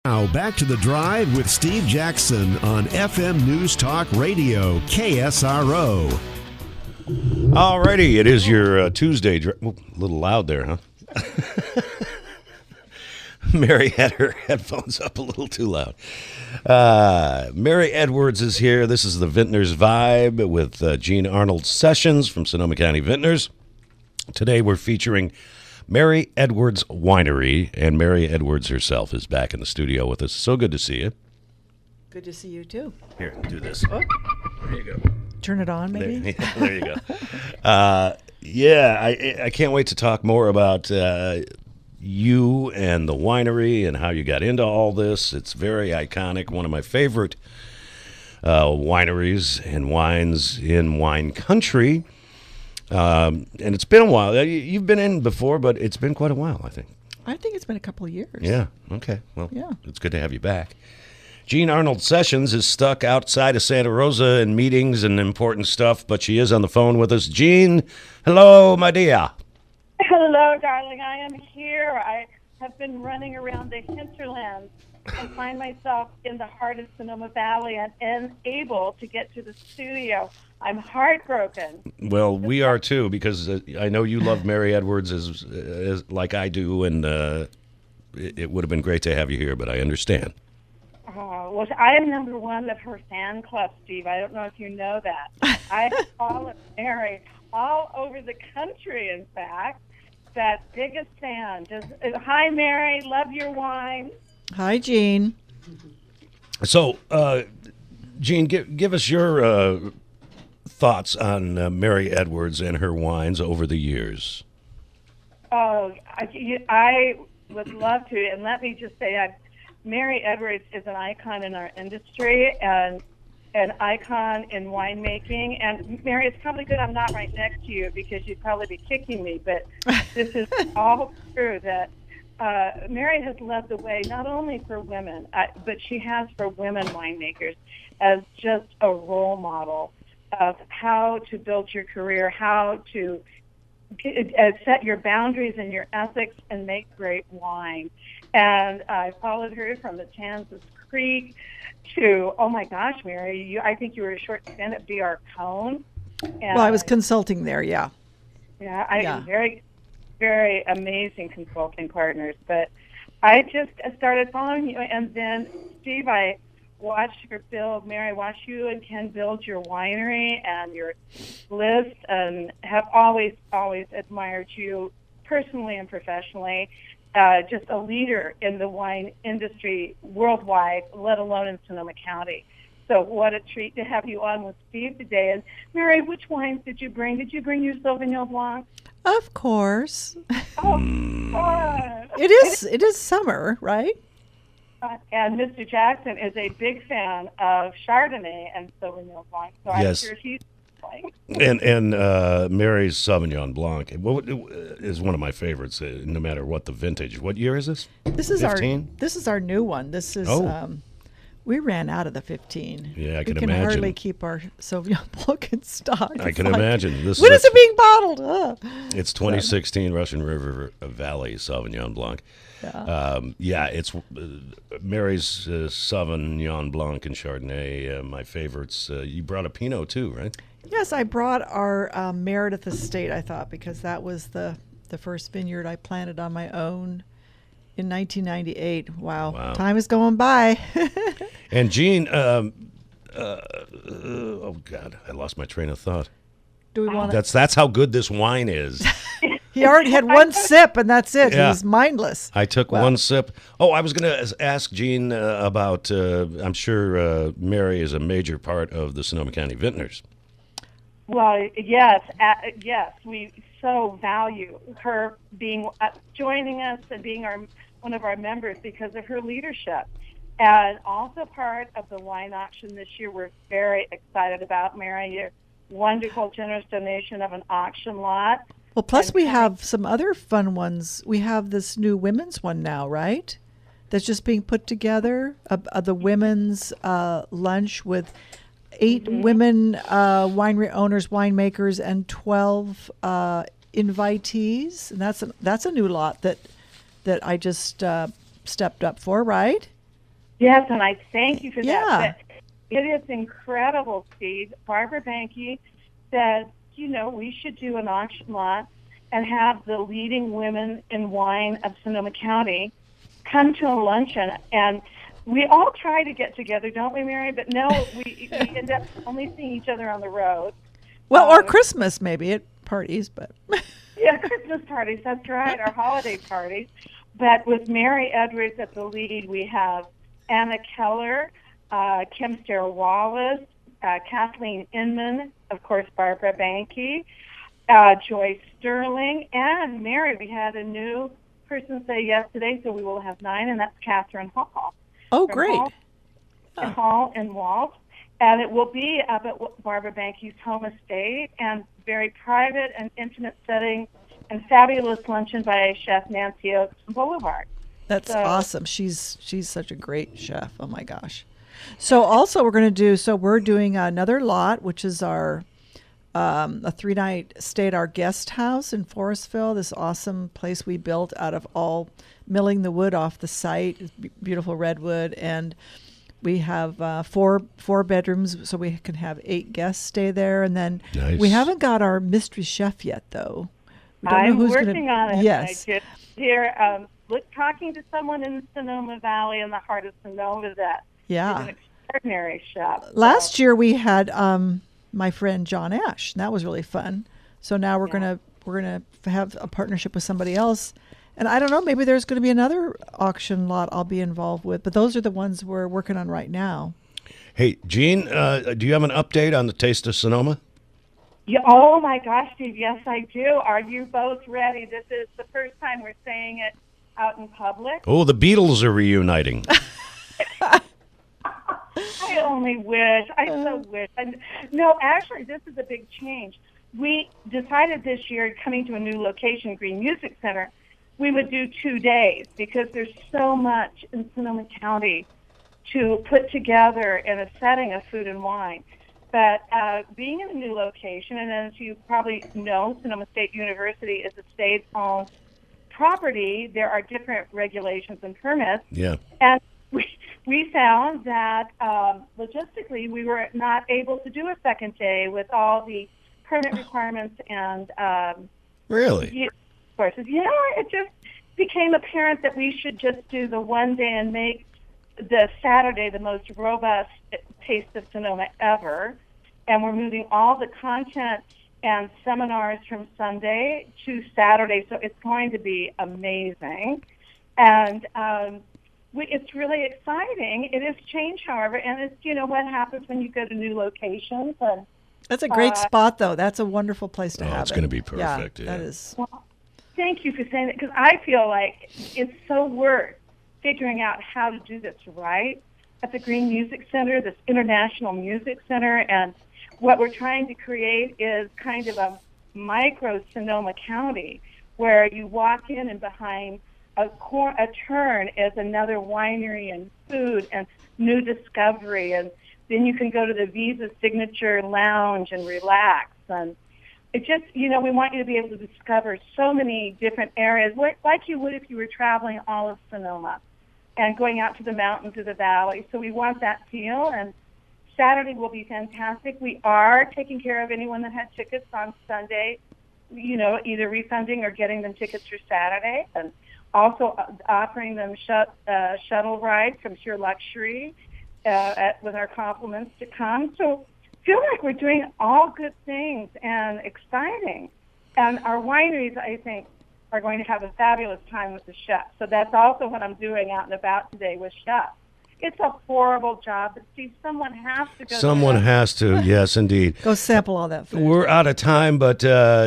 Now back to the drive with Steve Jackson on FM News Talk Radio, KSRO. All righty, it is your Tuesday. A little loud there, huh? Mary had her headphones up a little too loud. Mary Edwards is here. This is the Vintners Vibe with Gene Arnold Sessions from Sonoma County Vintners. Today we're featuring Mary Edwards Winery, and Mary Edwards herself is back in the studio with us. So good to see you. Good to see you, too. Here, do this. Oh. There you go. Turn it on, maybe? There you go. I can't wait to talk more about you and the winery and how you got into all this. It's very iconic. One of my favorite wineries and wines in wine country. And it's been a while. You've been in before, but it's been quite a while, I think. I think it's been a couple of years. Yeah. Okay. Well, yeah. It's good to have you back. Gene Arnold Sessions is stuck outside of Santa Rosa in meetings and important stuff, but she is on the phone with us. Gene, hello, my dear. Hello, darling. I am here. I have been running around the hinterlands and find myself in the heart of Sonoma Valley and unable to get to the studio. I'm heartbroken. Well, we are too, because I know you love Mary Edwards as like I do, and it would have been great to have you here, but I understand. Well, I am number one of her fan club, Steve. I don't know if you know that. I follow Mary all over the country, in fact. That biggest fan. Hi, Mary. Love your wine. Hi, Gene. So, Gene, give us your thoughts on Mary Edwards and her wines over the years. Oh, I would love to. And let me just say, Mary Edwards is an icon in our industry and an icon in winemaking. And Mary, it's probably good I'm not right next to you because you'd probably be kicking me. But this is all true that Mary has led the way not only for women, but she has for women winemakers as just a role model of how to build your career, how to set your boundaries and your ethics and make great wine. And I followed her from the Kansas Creek to, oh my gosh, Mary, I think you were a short stint at DR Cone. Well, I was consulting there, yeah. Yeah, very, very amazing consulting partners. But I just started following you. And then, Steve, I watched her build, Mary, watched you and Ken build your winery and your list, and have always, always admired you personally and professionally. Just a leader in the wine industry worldwide, let alone in Sonoma County. So what a treat to have you on with Steve today. And Mary, which wines did you bring? Did you bring your Sauvignon Blanc? Of course. Oh, fun. It is summer, right? And Mr. Jackson is a big fan of Chardonnay and Sauvignon Blanc, so I'm Yes. sure he's playing. And Mary's Sauvignon Blanc is one of my favorites, no matter what the vintage. What year is this? This is 15? This is our new one. This is we ran out of the 15. Yeah, I can we can imagine. hardly keep our Sauvignon Blanc in stock. I It's can like, imagine. When is it being bottled? It's 2016 Russian River Valley Sauvignon Blanc. Yeah. It's Mary's Sauvignon Blanc and Chardonnay, my favorites. You brought a Pinot too, right? Yes, I brought our Meredith Estate, I thought, because that was the first vineyard I planted on my own in 1998. Wow. Time is going by. And Gene, oh God, I lost my train of thought. Do we want That's how good this wine is. He already had one sip, and that's it. Yeah. He's mindless. I took one sip. Oh, I was going to ask Gene about, I'm sure Mary is a major part of the Sonoma County Vintners. Well, yes, we so value her being joining us and being one of our members because of her leadership. And also part of the wine auction this year we're very excited about, Mary, your wonderful, generous donation of an auction lot. Well, plus we have some other fun ones. We have this new women's one now, right? That's just being put together, the women's lunch with 8 women winery owners, winemakers, and 12 invitees. And that's a new lot that I just stepped up for, right? Yes, and I thank you for Yeah. that. But it is incredible, Steve. Barbara Banke said, we should do an auction lot and have the leading women in wine of Sonoma County come to a luncheon. And we all try to get together, don't we, Mary? But no, we end up only seeing each other on the road. Well, or Christmas maybe at parties, but Yeah, Christmas parties, that's right, our holiday parties. But with Mary Edwards at the lead, we have Anna Keller, Kim Starr-Wallace, Kathleen Inman, of course, Barbara Banke, Joyce Sterling, and Mary. We had a new person say yes today, so we will have 9, and that's Catherine Hall. oh, great. Hall and Walt. And it will be up at Barbara Banke's home estate, and very private and intimate setting, and fabulous luncheon by Chef Nancy Oaks from Boulevard. That's awesome. She's such a great chef. Oh my gosh. So also we're doing another lot, which is our a 3-night stay at our guest house in Forestville, this awesome place we built out of all milling the wood off the site, beautiful redwood, and we have 4 bedrooms, so we can have 8 guests stay there. And then Nice. we haven't got our mystery chef yet, though. We don't know I'm who's working on it. Yes. I just hear talking to someone in the Sonoma Valley in the heart of Sonoma that Yeah. is an extraordinary chef. Last year we had my friend John Ash, and that was really fun. So now we're gonna have a partnership with somebody else, and I don't know, maybe there's going to be another auction lot I'll be involved with, but those are the ones we're working on right now. Hey, Gene, do you have an update on the Taste of Sonoma? Yeah, oh my gosh, Steve, yes I do. Are you both ready? This is the first time we're saying it out in public. Oh, the Beatles are reuniting. I only wish. I so wish. And no, actually, this is a big change. We decided this year, coming to a new location, Green Music Center, we would do 2 days because there's so much in Sonoma County to put together in a setting of food and wine. But being in a new location, and as you probably know, Sonoma State University is a state-owned property. There are different regulations and permits. Yeah. And we found that logistically we were not able to do a second day with all the permit requirements and Really? courses. It just became apparent that we should just do the one day and make the Saturday the most robust Taste of Sonoma ever. And we're moving all the content and seminars from Sunday to Saturday, so it's going to be amazing. And it's really exciting. It is change, however, and it's, what happens when you go to new locations. And That's a great spot, though. That's a wonderful place to have it's it. going to be perfect. Yeah. That is. Well, thank you for saying that, because I feel like it's so worth figuring out how to do this right at the Green Music Center, this International Music Center, and what we're trying to create is kind of a micro Sonoma County where you walk in and behind a turn is another winery and food and new discovery, and then you can go to the Visa Signature Lounge and relax. And it just, we want you to be able to discover so many different areas, like you would if you were traveling all of Sonoma and going out to the mountains or the valley. So we want that feel, and Saturday will be fantastic. We are taking care of anyone that had tickets on Sunday, either refunding or getting them tickets for Saturday, and also offering them shuttle ride from Pure Luxury with our compliments to come. So feel like we're doing all good things and exciting. And our wineries, I think, are going to have a fabulous time with the chefs. So that's also what I'm doing out and about today with chefs. It's a horrible job, but Steve, someone has to go. Someone has to, yes, indeed. Go sample all that food. We're out of time, but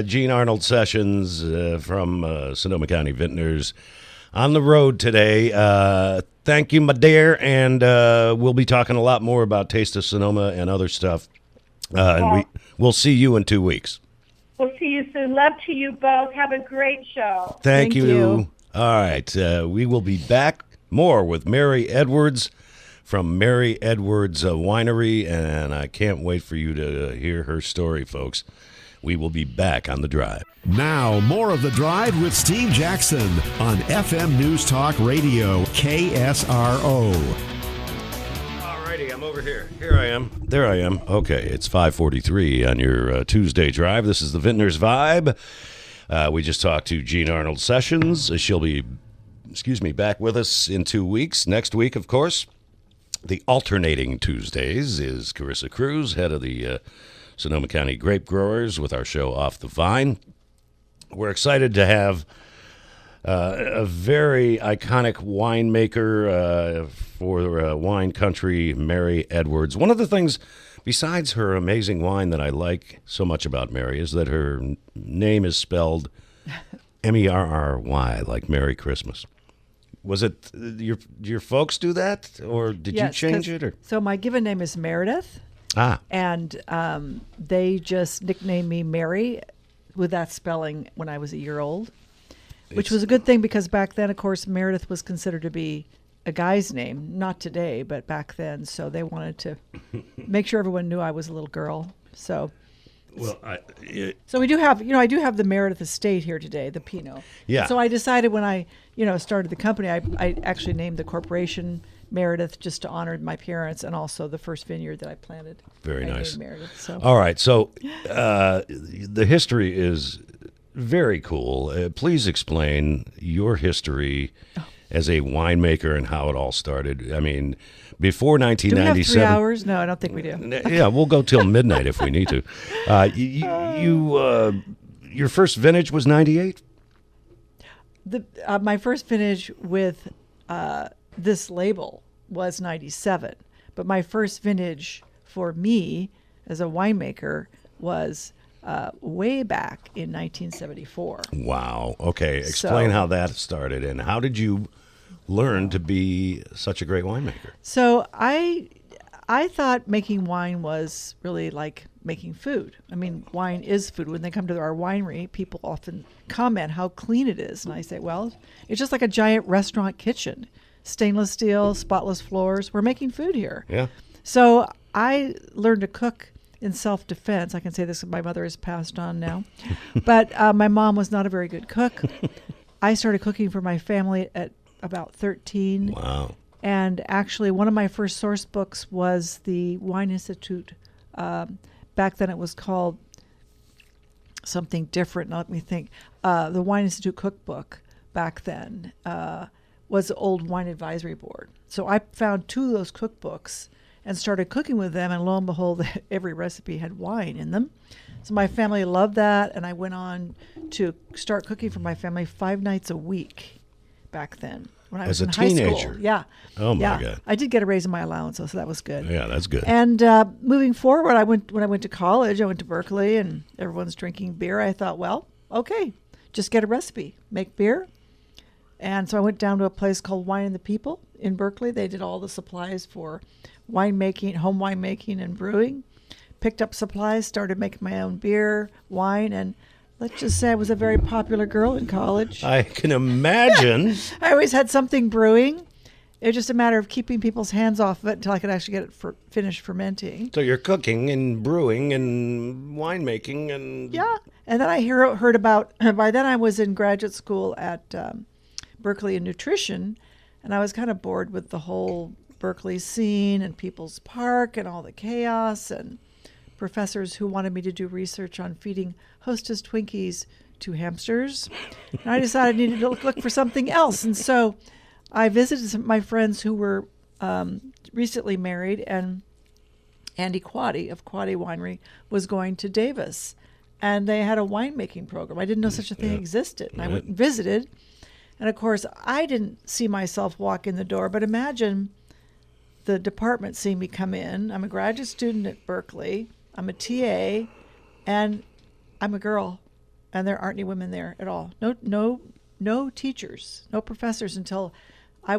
Gene Arnold Sessions from Sonoma County Vintners on the road today. Thank you, my dear, and we'll be talking a lot more about Taste of Sonoma and other stuff. And we'll see you in 2 weeks. We'll see you soon. Love to you both. Have a great show. Thank you. All right. We will be back more with Mary Edwards from Mary Edwards Winery, and I can't wait for you to hear her story, folks. We will be back on The Drive. Now, more of The Drive with Steve Jackson on FM News Talk Radio, KSRO. I'm over here. Here I am. There I am. Okay, it's 5:43 on your Tuesday drive. This is the Vintner's Vibe. We just talked to Jean Arnold Sessions. She'll be, back with us in 2 weeks. Next week, of course, the alternating Tuesdays is Carissa Cruz, head of the Sonoma County Grape Growers, with our show Off the Vine. We're excited to have a very iconic winemaker for wine country, Mary Edwards. One of the things, besides her amazing wine, that I like so much about Mary is that her name is spelled Merry, like Merry Christmas. Was it your folks do that, or did you change it? Or? So my given name is Meredith. And they just nicknamed me Mary with that spelling when I was a year old. Which was a good thing because back then, of course, Meredith was considered to be a guy's name. Not today, but back then. So they wanted to make sure everyone knew I was a little girl. So, so we do have, I do have the Meredith estate here today, the Pinot. Yeah. So I decided when I, started the company, I actually named the corporation Meredith just to honor my parents and also the first vineyard that I planted. Very nice. Meredith, so. All right. So the history is very cool. Please explain your history as a winemaker and how it all started. I mean, before 1997. Do we have 3 hours? No, I don't think we do. Yeah, we'll go till midnight if we need to. Your first vintage was 98? My first vintage with this label was 97, but my first vintage for me as a winemaker was way back in 1974. Wow. Okay. Explain how that started and how did you learn to be such a great winemaker? So I thought making wine was really like making food. I mean, wine is food. When they come to our winery, people often comment how clean it is. And I say, well, it's just like a giant restaurant kitchen. Stainless steel, spotless floors. We're making food here. Yeah. So I learned to cook in self-defense. I can say this, my mother has passed on now. But my mom was not a very good cook. I started cooking for my family at about 13. Wow. And actually, one of my first source books was the Wine Institute. Back then it was called something different. Now let me think. The Wine Institute cookbook back then was the old Wine Advisory Board. So I found 2 of those cookbooks and started cooking with them, and lo and behold, every recipe had wine in them. So my family loved that, and I went on to start cooking for my family 5 nights a week back then when I was in high school. As a teenager? Yeah. Oh, my God. I did get a raise in my allowance, so that was good. Yeah, that's good. And moving forward, when I went to college, I went to Berkeley, and everyone's drinking beer. I thought, well, okay, just get a recipe, make beer. And so I went down to a place called Wine and the People in Berkeley. They did all the supplies for winemaking, home winemaking and brewing. Picked up supplies, started making my own beer, wine, and let's just say I was a very popular girl in college. I can imagine. I always had something brewing. It was just a matter of keeping people's hands off of it until I could actually get it finished fermenting. So you're cooking and brewing and winemaking and... Yeah. And then I heard about, by then I was in graduate school at Berkeley in nutrition, and I was kind of bored with the whole Berkeley scene and People's Park and all the chaos and professors who wanted me to do research on feeding Hostess Twinkies to hamsters. And I decided I needed to look for something else. And so I visited some of my friends who were recently married, and Andy Quaddy of Quaddy Winery was going to Davis. And they had a winemaking program. I didn't know such a thing existed. And I went and visited. And of course, I didn't see myself walk in the door, but imagine the department seeing me come in. I'm a graduate student at Berkeley. I'm a TA, and I'm a girl, and there aren't any women there at all. No teachers, no professors until I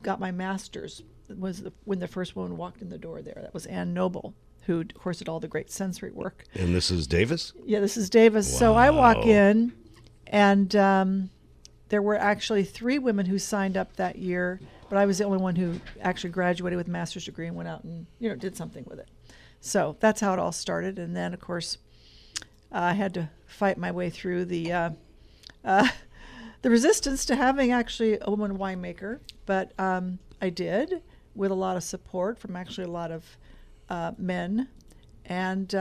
got my master's. When the first woman walked in the door there. That was Ann Noble, who, of course, did all the great sensory work. And this is Davis? Yeah, this is Davis. Wow. So I walk in, and there were actually 3 women who signed up that year, but I was the only one who actually graduated with a master's degree and went out and did something with it. So that's how it all started. And then, of course, I had to fight my way through the resistance to having actually a woman winemaker, but I did. with a lot of support from actually a lot of men, and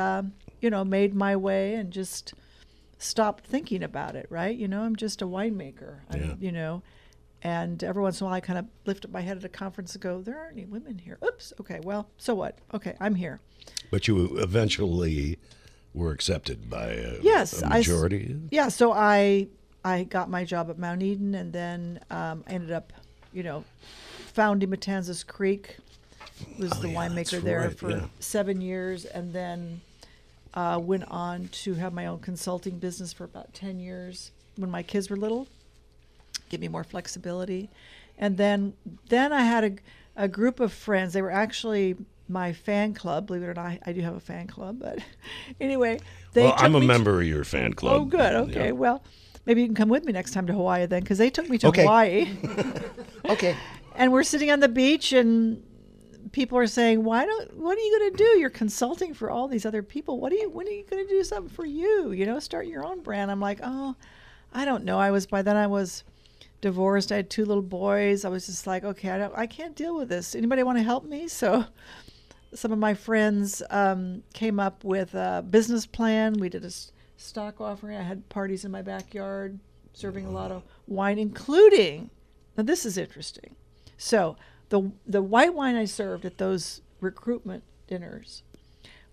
made my way and just stopped thinking about it. Right? I'm just a winemaker. And every once in a while I kind of lift up my head at a conference and go, there aren't any women here. Oops. Okay. Well, so what? Okay, I'm here. But you eventually were accepted by a majority? So I got my job at Mount Eden, and then I ended up, founding Matanzas Creek. Was the winemaker there for 7 years, and then went on to have my own consulting business for about 10 years when my kids were little. Give me more flexibility. And then I had a group of friends. They were actually my fan club. Believe it or not, I do have a fan club. But anyway, I'm a member of your fan club. Oh, good. Okay. Yeah. Well, maybe you can come with me next time to Hawaii then, because they took me to Hawaii. Okay. And we're sitting on the beach, and people are saying, what are you going to do? You're consulting for all these other people. When are you going to do something for you? Start your own brand. I'm like, oh, I don't know. By then I was divorced. I had 2 little boys. I was just like, okay, I can't deal with this. Anybody want to help me? So some of my friends came up with a business plan. We did a stock offering. I had parties in my backyard, serving a lot of wine, including, now this is interesting. So the white wine I served at those recruitment dinners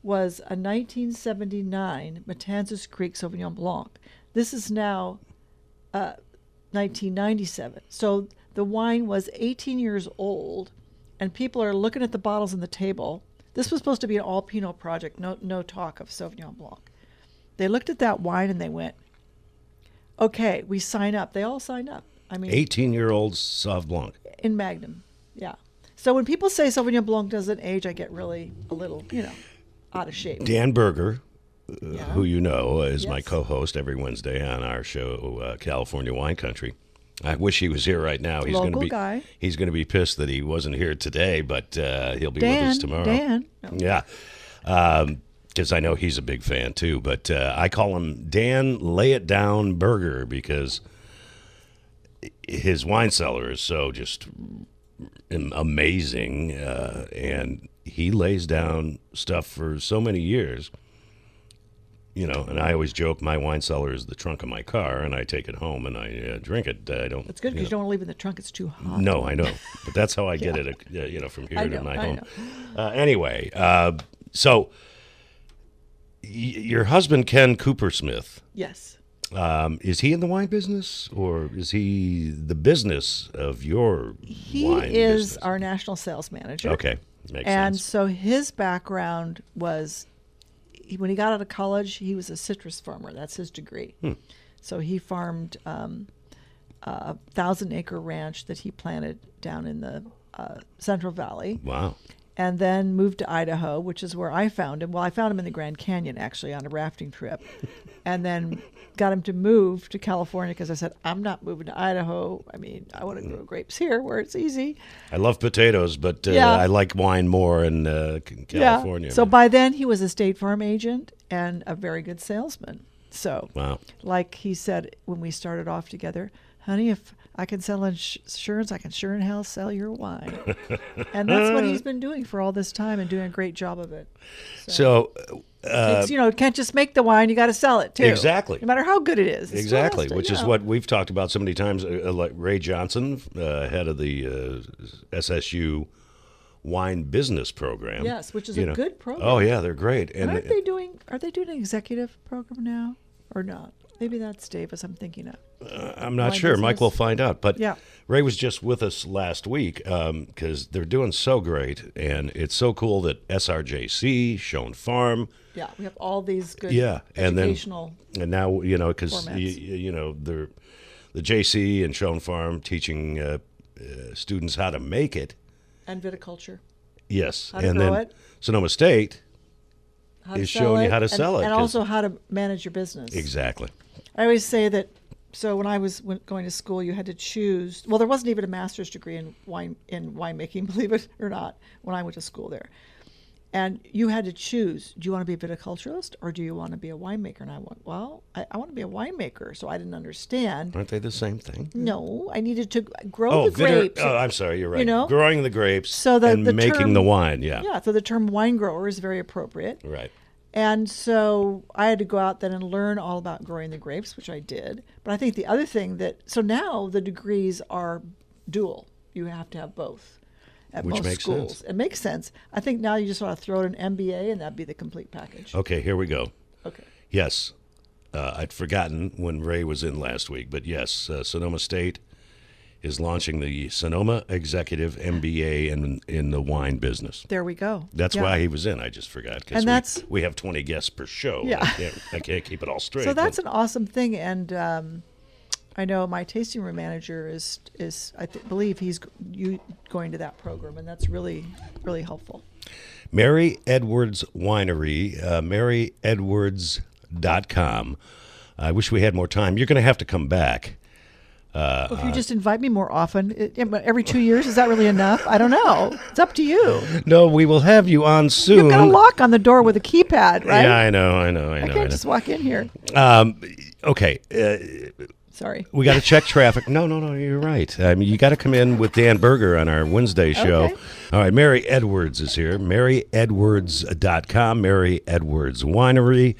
was a 1979 Matanzas Creek Sauvignon Blanc. This is now 1997. So the wine was 18 years old, and people are looking at the bottles on the table. This was supposed to be an all Pinot project, no talk of Sauvignon Blanc. They looked at that wine and they went, okay, we sign up. They all signed up. 18-year-old Sauv Blanc. In Magnum, yeah. So when people say Sauvignon Blanc doesn't age, I get really a little, out of shape. Dan Berger, who is my co-host every Wednesday on our show, California Wine Country. I wish he was here right now. He's Local guy. He's going to be pissed that he wasn't here today, but he'll be with us tomorrow. Dan. No. Yeah. Because I know he's a big fan too. But I call him Dan Lay It Down Berger because his wine cellar is so just amazing, and he lays down stuff for so many years. And I always joke my wine cellar is the trunk of my car, and I take it home and I drink it. I don't. It's good because you don't want to leave it in the trunk; it's too hot. No, I know, but that's how I get it. From here to my home. Anyway, so your husband Ken Coopersmith. Yes. Is he in the wine business, or is he the business of your wine business? He is our national sales manager. Okay, makes sense. And so his background was, when he got out of college, he was a citrus farmer. That's his degree. So he farmed a 1,000-acre ranch that he planted down in the Central Valley. Wow. And then moved to Idaho, which is where I found him. Well, I found him in the Grand Canyon, actually, on a rafting trip. And then got him to move to California because I said, I'm not moving to Idaho. I want to grow grapes here where it's easy. I love potatoes, but I like wine more in California. Yeah. So by then, he was a State Farm agent and a very good salesman. So, wow. Like he said when we started off together, honey, if I can sell insurance, I can sure in hell sell your wine. And that's what he's been doing for all this time and doing a great job of it. So you can't just make the wine, you got to sell it too. Exactly. No matter how good it is. Exactly, which is what we've talked about so many times. Like Ray Johnson, head of the SSU wine business program. Yes, which is a good program. Oh yeah, they're great. And are they doing an executive program now or not? Maybe that's Davis I'm thinking of. I'm not sure. Business. Mike will find out. But yeah. Ray was just with us last week because they're doing so great. And it's so cool that SRJC, Schoen Farm. Yeah, we have all these good educational and now, because, formats. The JC and Schoen Farm teaching students how to make it. And viticulture. Yes. How to grow it. Sonoma State is showing you how to sell it. And also how to manage your business. Exactly. I always say that, so when I was going to school, you had to choose, well, there wasn't even a master's degree in winemaking, believe it or not, when I went to school there. And you had to choose, do you want to be a viticulturist or do you want to be a winemaker? And I went, well, I want to be a winemaker. So I didn't understand. Aren't they the same thing? No, I needed to grow the grapes. Oh, I'm sorry, you're right. You know? Growing the grapes So and making term, the wine, yeah. Yeah, so the term wine grower is very appropriate. Right. And so I had to go out then and learn all about growing the grapes, which I did. But I think the other thing so now the degrees are dual. You have to have both. At Which most makes schools. sense. It makes sense. I think now you just want to throw in an MBA and that'd be the complete package. Okay, here we go. Okay. Yes. I'd forgotten when Ray was in last week, but yes, Sonoma State is launching the Sonoma Executive MBA in the wine business. There we go. That's Yeah. why he was in. I just forgot because we have 20 guests per show. Yeah. I can't keep it all straight. So that's an awesome thing. And I know my tasting room manager is believe he's going to that program, and that's really, really helpful. Mary Edwards Winery, maryedwards.com. I wish we had more time. You're going to have to come back. Well, if you just invite me more often, every 2 years, is that really enough? I don't know. It's up to you. No, we will have you on soon. You've got a lock on the door with a keypad, right? Yeah, I know. I can't just walk in here. Okay. Sorry. We got to check traffic. No, you're right. I mean, you got to come in with Dan Berger on our Wednesday show. Okay. All right, Mary Edwards is here. maryedwards.com, Mary Edwards Winery.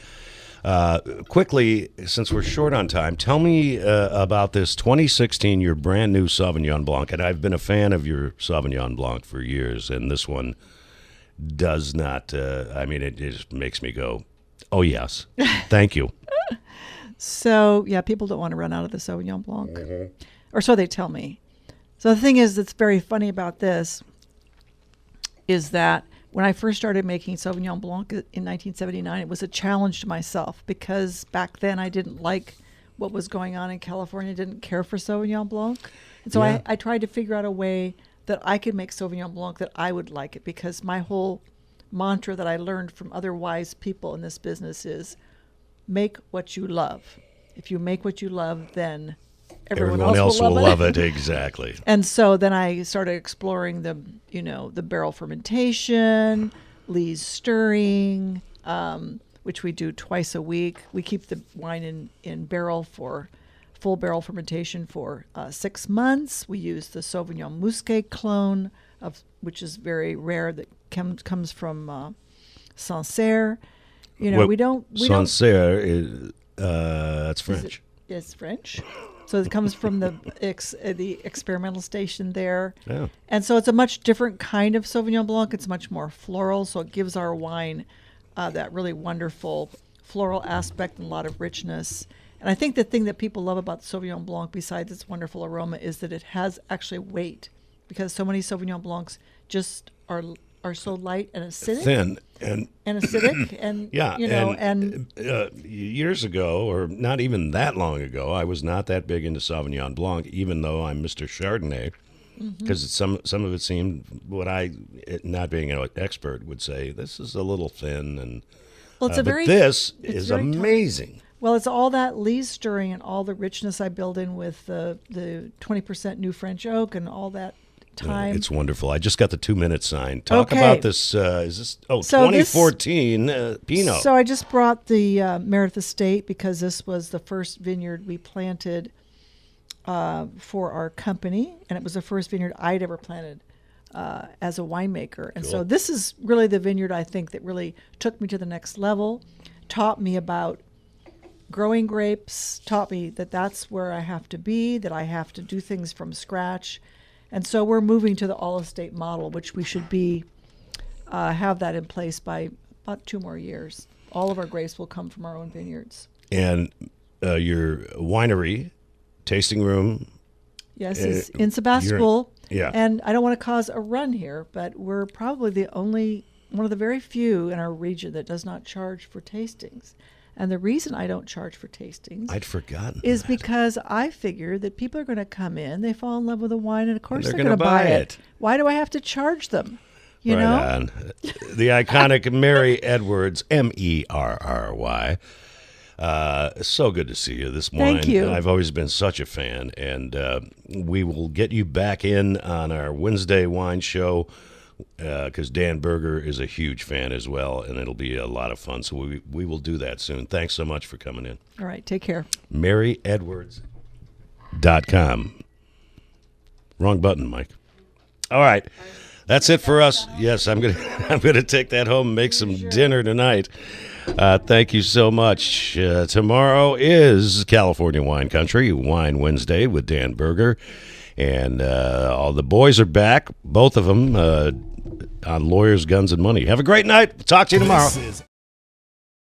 Quickly, since we're short on time, tell me about this 2016, your brand new Sauvignon Blanc. And I've been a fan of your Sauvignon Blanc for years, and this one does not, it just makes me go, oh, yes, thank you. So, yeah, people don't want to run out of the Sauvignon Blanc. Mm-hmm. Or so they tell me. So the thing is that's very funny about this is that when I first started making Sauvignon Blanc in 1979, it was a challenge to myself because back then I didn't like what was going on in California, didn't care for Sauvignon Blanc. And so I tried to figure out a way that I could make Sauvignon Blanc that I would like it, because my whole mantra that I learned from other wise people in this business is make what you love. If you make what you love, then everyone else will love it. Exactly. And so then I started exploring the barrel fermentation, lees stirring, which we do twice a week. We keep the wine in barrel for full barrel fermentation for 6 months. We use the Sauvignon Muscat clone, which is very rare, that comes from Sancerre. We don't. Sancerre is that's French. It's French. So it comes from the experimental station there. Yeah. And so it's a much different kind of Sauvignon Blanc. It's much more floral, so it gives our wine that really wonderful floral aspect and a lot of richness. And I think the thing that people love about Sauvignon Blanc, besides its wonderful aroma, is that it has actually weight, because so many Sauvignon Blancs just are so light and acidic. Thin and acidic, and years ago, or not even that long ago, I was not that big into Sauvignon Blanc, even though I'm Mr. Chardonnay, because some of it seemed not being an expert would say this is a little thin, and this is amazing. Well, it's all that lees stirring and all the richness I build in with the 20% new French oak and all that time. It's wonderful. I just got the 2-minute sign. Talk about this. Is this 2014 Pinot? So I just brought the Meredith Estate because this was the first vineyard we planted for our company, and it was the first vineyard I'd ever planted as a winemaker. And so this is really the vineyard I think that really took me to the next level, taught me about growing grapes, taught me that that's where I have to be, that I have to do things from scratch. And so we're moving to the all-estate model, which we should have that in place by about 2 more years. All of our grapes will come from our own vineyards. And your winery, tasting room. Yes, it's in Sebastopol. Yeah. And I don't want to cause a run here, but we're probably one of the very few in our region that does not charge for tastings. And the reason I don't charge for tastings I'd forgotten is that. because I figure that people are going to come in, they fall in love with the wine, and of course they're going to buy it. it. Why do I have to charge them? You right know? On. The iconic Mary Edwards, Merry. So good to see you this morning. Thank you. I've always been such a fan, and we will get you back in on our Wednesday wine show because Dan Berger is a huge fan as well, and it'll be a lot of fun. So we will do that soon. Thanks so much for coming in. All right. Take care. MaryEdwards.com. Wrong button, Mike. All right. That's it for us. Yes, I'm gonna take that home and make some dinner tonight. Thank you so much. Tomorrow is California Wine Country, Wine Wednesday with Dan Berger. And all the boys are back, both of them, on Lawyers, Guns, and Money. Have a great night. Talk to you tomorrow.